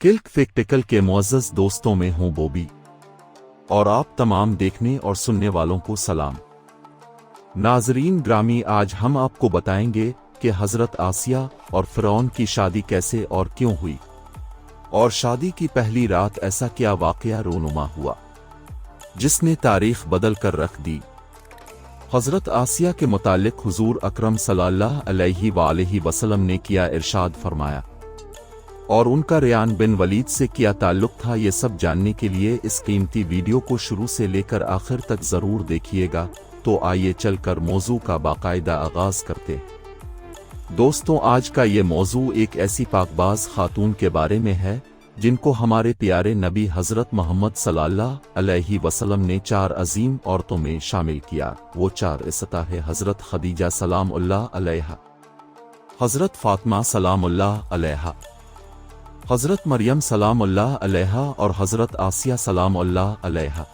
किल्क फैक्टिकल के मुअज़्ज़ज़ दोस्तों में हूं बॉबी और आप तमाम देखने और सुनने वालों को सलाम। नाज़रीन ग्रामी, आज हम आपको बताएंगे कि हज़रत आसिया और फ़िरौन की शादी कैसे और क्यों हुई, और शादी की पहली रात ऐसा क्या वाक़या रोनुमा हुआ जिसने तारीख़ बदल कर रख दी। हज़रत आसिया के मुतालिक हुज़ूर अकरम सल्लल्लाहु अलैहि वसल्लम ने किया इरशाद फरमाया, और उनका रेयान बिन वलीद से क्या ताल्लुक़ था, ये सब जानने के लिए इस कीमती वीडियो को शुरू से लेकर आखिर तक ज़रूर देखिएगा। तो आइए चलकर मौजू का बाकायदा आगाज़ करते हैं। दोस्तों, आज का ये मौजू एक ऐसी पाकबाज खातून के बारे में है जिनको हमारे प्यारे नबी हज़रत मोहम्मद सल्लल्लाहु अलैहि वसल्लम ने 4 अजीम औरतों में शामिल किया। वो 4 इस्ता है: हज़रत खदीजा सलामुल्लाह अलैहा, हज़रत फ़ातिमा सलामुल्लाह अलैहा, हज़रत मरियम सलामुल्लाह अलैहा और हज़रत आसिया सलामुल्लाह अलैहा।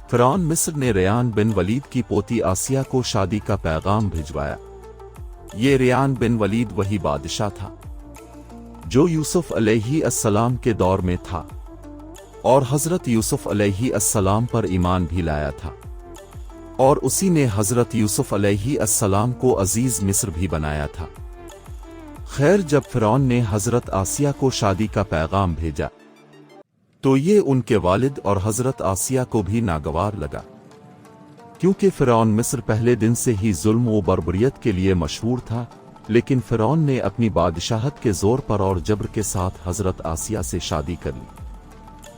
फ़िरौन मिस्र ने रेयान बिन वलीद की पोती आसिया को शादी का पैगाम भिजवाया। ये रेयान बिन वलीद वही बादशाह था जो यूसुफ अलैहिस्सलाम के दौर में था और हज़रत यूसुफ अलैहिस्सलाम पर ईमान भी लाया था, और उसी ने हज़रत यूसुफ अलैहिस्सलाम को अजीज़ मिस्र भी बनाया था। खैर, जब फ़िरौन ने हज़रत आसिया को शादी का पैगाम भेजा तो ये उनके वालिद और हज़रत आसिया को भी नागवार लगा, क्योंकि फ़िरौन मिस्र पहले दिन से ही जुल्म व बर्बरियत के लिए मशहूर था। लेकिन फ़िरौन ने अपनी बादशाहत के ज़ोर पर और जबर के साथ हज़रत आसिया से शादी कर ली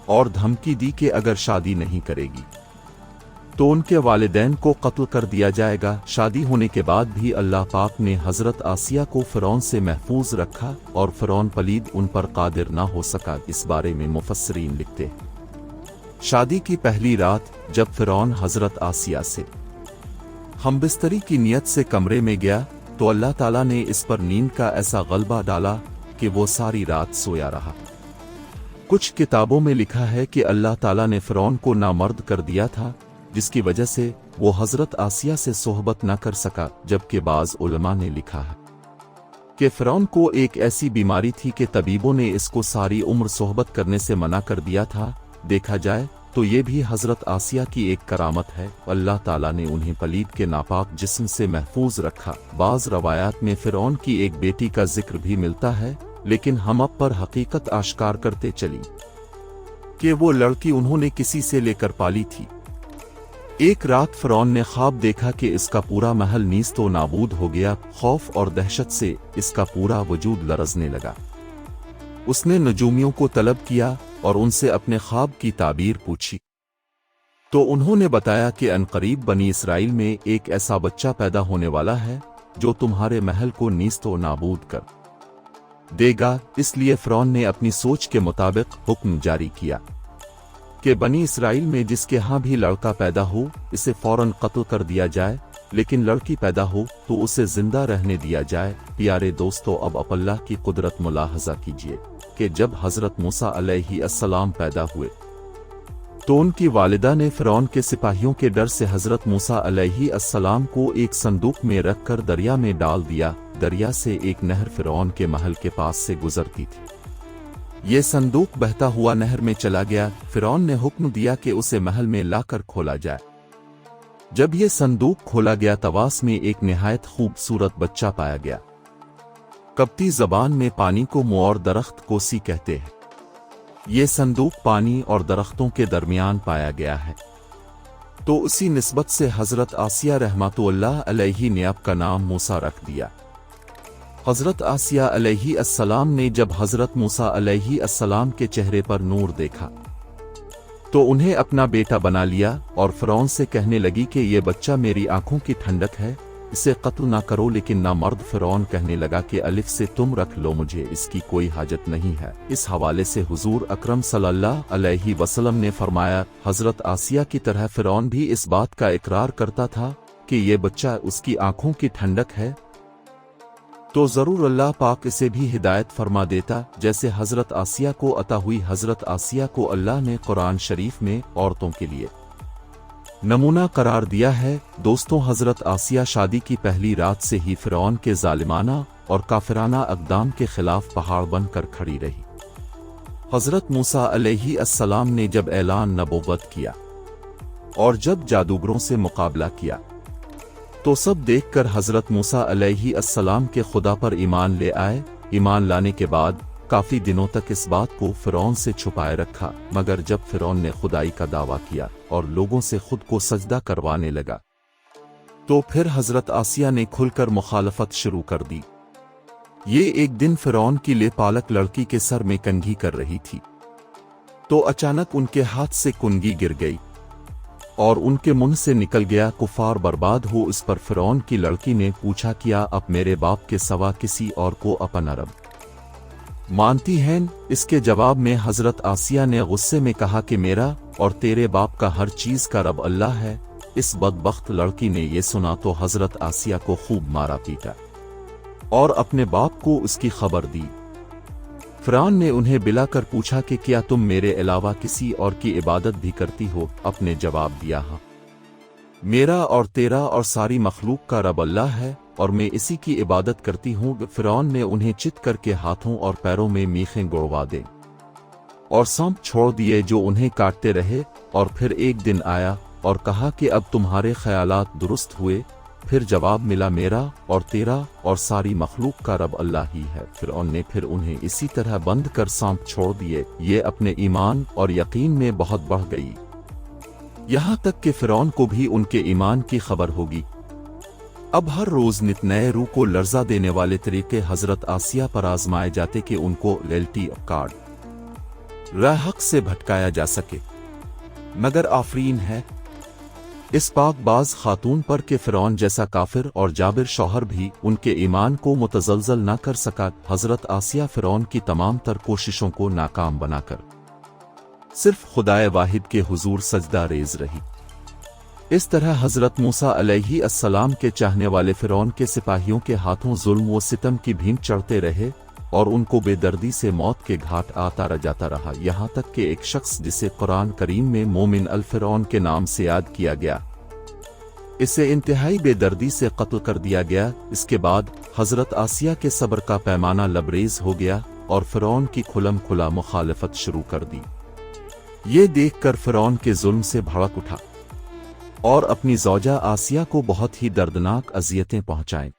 और धमकी दी कि अगर शादी नहीं करेगी तो उनके वालिदैन को कत्ल कर दिया जाएगा। शादी होने के बाद भी अल्लाह पाक ने हज़रत आसिया को फ़िरौन से महफूज रखा और फ़िरौन पलीद उन पर कादिर ना हो सका। इस बारे में मुफस्सिरीन लिखते हैं, शादी की पहली रात जब फ़िरौन हज़रत आसिया से हमबिस्तरी की नियत से कमरे में गया तो अल्लाह ताला ने इस पर नींद का ऐसा गलबा डाला कि वो सारी रात सोया रहा। कुछ किताबों में लिखा है कि अल्लाह ताला ने फ़िरौन को नामर्द कर दिया था, जिसकी वजह से वो हज़रत आसिया से सोहबत न कर सका। जबकि बाज़ उलमा ने लिखा है कि फ़िरौन को एक ऐसी बीमारी थी कि तबीबों ने इसको सारी उम्र सोहबत करने से मना कर दिया था। देखा जाए तो ये भी हज़रत आसिया की एक करामत है। अल्लाह ताला ने उन्हें पलीद के नापाक जिस्म से महफूज रखा। बाज़ रवायात में फ़िरौन की एक बेटी का जिक्र भी मिलता है, लेकिन हम अब पर हकीकत आश्कार करते चली कि वो लड़की उन्होंने किसी से लेकर पाली थी। एक रात फ़िरौन ने ख्वाब देखा कि इसका पूरा महल नीस्तो नाबूद हो गया। खौफ और दहशत से इसका पूरा वजूद लरज़ने लगा। उसने नजूमियों को तलब किया और उनसे अपने ख्वाब की ताबीर पूछी, तो उन्होंने बताया कि अनकरीब बनी इसराइल में एक ऐसा बच्चा पैदा होने वाला है जो तुम्हारे महल को नीस्तो नाबूद कर देगा। इसलिए फ़िरौन ने अपनी सोच के मुताबिक हुक्म जारी किया कि बनी इसराइल में जिसके यहाँ भी लड़का पैदा हो इसे फौरन कत्ल कर दिया जाए, लेकिन लड़की पैदा हो तो उसे जिंदा रहने दिया जाए। प्यारे दोस्तों, अब अल्लाह की कुदरत मुलाहजा कीजिए कि जब हज़रत मूसा अलैहिस्सलाम पैदा हुए तो उनकी वालिदा ने फ़िरौन के सिपाहियों के डर से हज़रत मूसा अलैहिस्सलाम को एक संदूक में रखकर दरिया में डाल दिया। दरिया से एक नहर फ़िरौन के महल के पास से गुजरती थी। ये संदूक बहता हुआ नहर में चला गया। फ़िरौन ने हुक्म दिया कि उसे महल में लाकर खोला जाए। जब ये संदूक खोला गया, तवास में एक निहायत खूबसूरत बच्चा पाया गया। कप्ती ज़बान में पानी को मोर दरख्त कोसी कहते हैं। ये संदूक पानी और दरख्तों के दरमियान पाया गया है, तो उसी निस्बत से हज़रत आसिया रहमतुल्लाह अलैही ने आपका नाम मूसा रख दिया। हज़रत आसिया अलैहिस्सलाम ने जब हज़रत मूसा अलैहिस्सलाम के चेहरे पर नूर देखा तो उन्हें अपना बेटा बना लिया और फ़िरौन से कहने लगी कि ये बच्चा मेरी आंखों की ठंडक है, इसे कत्ल ना करो। लेकिन ना मर्द फ़िरौन कहने लगा कि अलिफ से तुम रख लो, मुझे इसकी कोई हाजत नहीं है। इस हवाले से हुज़ूर अकरम सल्लल्लाहु अलैहि वसल्लम ने फरमाया, हज़रत आसिया की तरह फ़िरौन भी इस बात का इकरार करता था कि ये बच्चा उसकी आंखों की ठंडक है, तो ज़रूर अल्लाह पाक इसे भी हिदायत फरमा देता जैसे हज़रत आसिया को अता हुई। हज़रत आसिया को अल्लाह ने कुरान शरीफ में औरतों के लिए नमूना करार दिया है। दोस्तों, हज़रत आसिया शादी की पहली रात से ही फ़िरौन के ज़ालिमाना और काफिराना अक़दाम के खिलाफ पहाड़ बनकर खड़ी रही। हज़रत मूसा अलैहि अस्सलाम ने जब ऐलान नबुव्वत किया और जब जादूगरों से मुकाबला किया तो सब देखकर हज़रत मूसा अलैहि अस्सलाम के खुदा पर ईमान ले आए। ईमान लाने के बाद काफी दिनों तक इस बात को फिरौन से छुपाए रखा, मगर जब फिरौन ने खुदाई का दावा किया और लोगों से खुद को सजदा करवाने लगा तो फिर हज़रत आसिया ने खुलकर मुखालफत शुरू कर दी। ये एक दिन फिरौन की लेपालक लड़की के सर में कंघी कर रही थी तो अचानक उनके हाथ से कुंगी गिर गई और उनके मुंह से निकल गया कुफार बर्बाद हो। इस पर फिरौन की लड़की ने पूछा, क्या अब मेरे बाप के सिवा किसी और को अपना रब मानती हैं? इसके जवाब में हज़रत आसिया ने गुस्से में कहा कि मेरा और तेरे बाप का हर चीज का रब अल्लाह है। इस बदबख्त लड़की ने यह सुना तो हज़रत आसिया को खूब मारा पीटा और अपने बाप को उसकी खबर दी। फिरौन ने उन्हें बिलाकर पूछा कि क्या तुम मेरे अलावा किसी और की इबादत भी करती हो? अपने जवाब दिया, हाँ, मेरा और तेरा और सारी मखलूक का रब अल्लाह है और मैं इसी की इबादत करती हूँ। फिरौन ने उन्हें चित करके हाथों और पैरों में मीखें गुड़वा दे और सांप छोड़ दिए जो उन्हें काटते रहे। और फिर एक दिन आया और कहा कि अब तुम्हारे ख्यालात दुरुस्त हुए? फिर जवाब मिला, मेरा और तेरा और सारी मखलूक का रब अल्लाह ही है। फिरौन ने फिर उन्हें इसी तरह बंद कर सांप छोड़ दिए। ये अपने ईमान और यकीन में बहुत बढ़ गई, यहाँ तक कि फिरौन को भी उनके ईमान की खबर होगी। अब हर रोज नित नए रूह को लर्जा देने वाले तरीके हज़रत आसिया पर आजमाए जाते कि उनको लेल्टी कार्ड राह हक से भटकाया जा सके। मगर आफरीन है इस पाकबाज खातून पर कि फिरौन जैसा काफिर और जाबिर शौहर भी उनके ईमान को मुतजलजल न कर सका। हज़रत आसिया फिरौन की तमाम तर कोशिशों को नाकाम बनाकर सिर्फ खुदाए वाहिद के हुजूर सजदा रेज रही। इस तरह हज़रत मूसा अलैहि अस्सलाम के चाहने वाले फिरौन के सिपाहियों के हाथों जुल्म व सितम की भीम चढ़ते रहे और उनको बेदर्दी से मौत के घाट आता जाता रहा, यहाँ तक कि एक शख्स जिसे कुरान करीम में मोमिन अल फिरौन के नाम से याद किया गया, इसे इंतहाई बेदर्दी से कत्ल कर दिया गया। इसके बाद हज़रत आसिया के सब्र का पैमाना लबरेज हो गया और फिरौन की खुलम खुला मुखालफत शुरू कर दी। ये देखकर फिरौन के जुल्म से भड़क उठा और अपनी ज़ौजा आसिया को बहुत ही दर्दनाक अजियतें पहुंचाएं।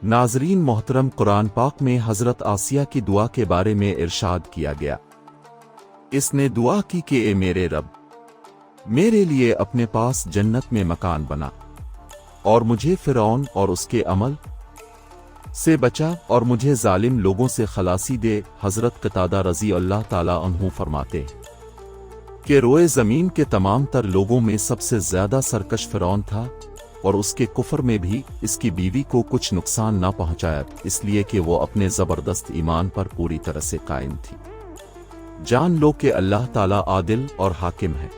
नाजरीन मोहतरम, कुरान पाक में हज़रत आसिया की दुआ के बारे में इरशाद किया गया। इसने दुआ की कि ए मेरे रब, मेरे लिए अपने पास जन्नत में मकान बना और मुझे फिरौन और उसके अमल से बचा और मुझे जालिम लोगों से खलासी दे। हज़रत कतादा रज़ी अल्लाह ताला अन्हु फरमाते कि रोए ज़मीन के तमाम तर लोगों में सबसे ज़्यादा सरकश फिरौन था और उसके कुफर में भी इसकी बीवी को कुछ नुकसान न पहुंचाया, इसलिए कि वो अपने ज़बरदस्त ईमान पर पूरी तरह से कायम थी। जान लो कि अल्लाह ताला आदिल और हाकिम है,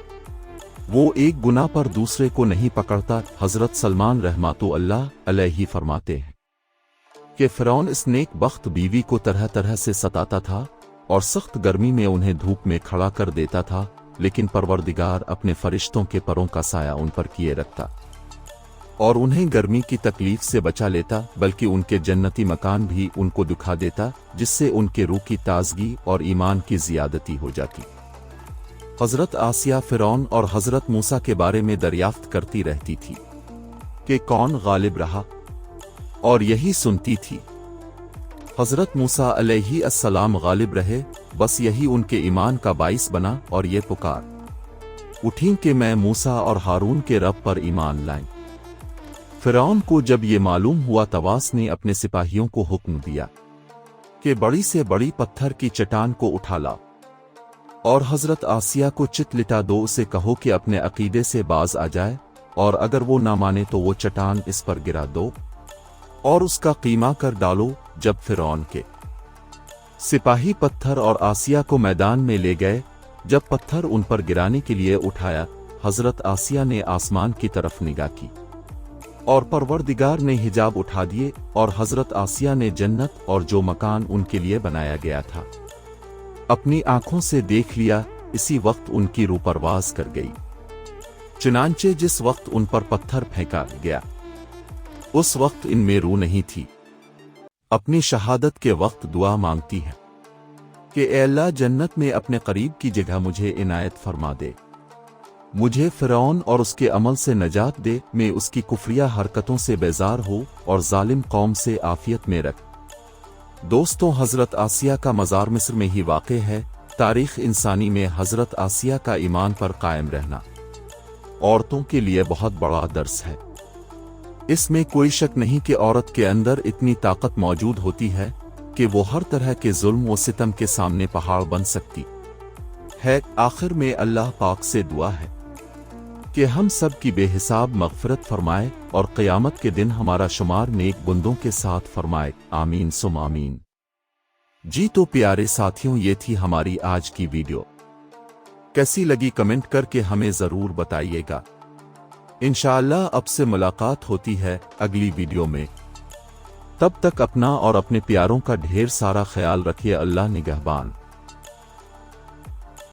वो एक गुनाह पर दूसरे को नहीं पकड़ता। हज़रत सलमान रहमतु अल्लाह अलैहि फरमाते हैं कि फिरौन इस नेक बख्त बीवी को तरह तरह से सताता था और सख्त गर्मी में उन्हें धूप में खड़ा कर देता था, लेकिन परवरदिगार अपने फरिश्तों के परों का साया उन पर किए रखता और उन्हें गर्मी की तकलीफ से बचा लेता, बल्कि उनके जन्नती मकान भी उनको दिखा देता, जिससे उनके रूह की ताजगी और ईमान की जियादती हो जाती। हज़रत आसिया फिरौन और हज़रत मूसा के बारे में दरियाफ्त करती रहती थी कि कौन गालिब रहा, और यही सुनती थी हज़रत मूसा अलैहि अस्सलाम गालिब रहे। बस यही उनके ईमान का बाइस बना और ये पुकार उठी कि मैं मूसा और हारून के रब पर ईमान लाएं। फिरौन को जब ये मालूम हुआ, तवास ने अपने सिपाहियों को हुक्म दिया कि बड़ी से बड़ी पत्थर की चट्टान को उठा लाओ और हज़रत आसिया को चित लिटा दो। उसे कहो कि अपने अकीदे से बाज आ जाए और अगर वो ना माने तो वो चट्टान इस पर गिरा दो और उसका कीमा कर डालो। जब फिरौन के सिपाही पत्थर और आसिया को मैदान में ले गए, जब पत्थर उन पर गिराने के लिए उठाया, हज़रत आसिया ने आसमान की तरफ निगाह की और परवरदिगार ने हिजाब उठा दिए और हज़रत आसिया ने जन्नत और जो मकान उनके लिए बनाया गया था अपनी आंखों से देख लिया। इसी वक्त उनकी रूह परवाज कर गई। चुनांचे जिस वक्त उन पर पत्थर फेंका गया उस वक्त इनमें रूह नहीं थी। अपनी शहादत के वक्त दुआ मांगती है। کہ اے اللہ جنت میں اپنے قریب کی جگہ مجھے عنایت فرما دے، مجھے فرعون اور اس کے عمل سے نجات دے، میں اس کی کفریہ حرکتوں سے بیزار ہو اور ظالم قوم سے عافیت میں رکھ۔ دوستوں، حضرت آسیہ کا مزار مصر میں ہی واقع ہے۔ تاریخ انسانی میں حضرت آسیہ کا ایمان پر قائم رہنا عورتوں کے لیے بہت بڑا درس ہے۔ اس میں کوئی شک نہیں کہ عورت کے اندر اتنی طاقت موجود ہوتی ہے کہ وہ ہر طرح کے ظلم و ستم کے سامنے پہاڑ بن سکتی ہے۔ آخر میں اللہ پاک سے دعا ہے کہ ہم سب کی بے حساب مغفرت فرمائے اور قیامت کے دن ہمارا شمار نیک بندوں کے ساتھ فرمائے، آمین ثم آمین۔ جی تو پیارے ساتھیوں، یہ تھی ہماری آج کی ویڈیو۔ کیسی لگی کمنٹ کر کے ہمیں ضرور بتائیے گا۔ انشاءاللہ اب سے ملاقات ہوتی ہے اگلی ویڈیو میں۔ تب تک اپنا اور اپنے پیاروں کا ڈھیر سارا خیال رکھیے۔ اللہ نگہبان۔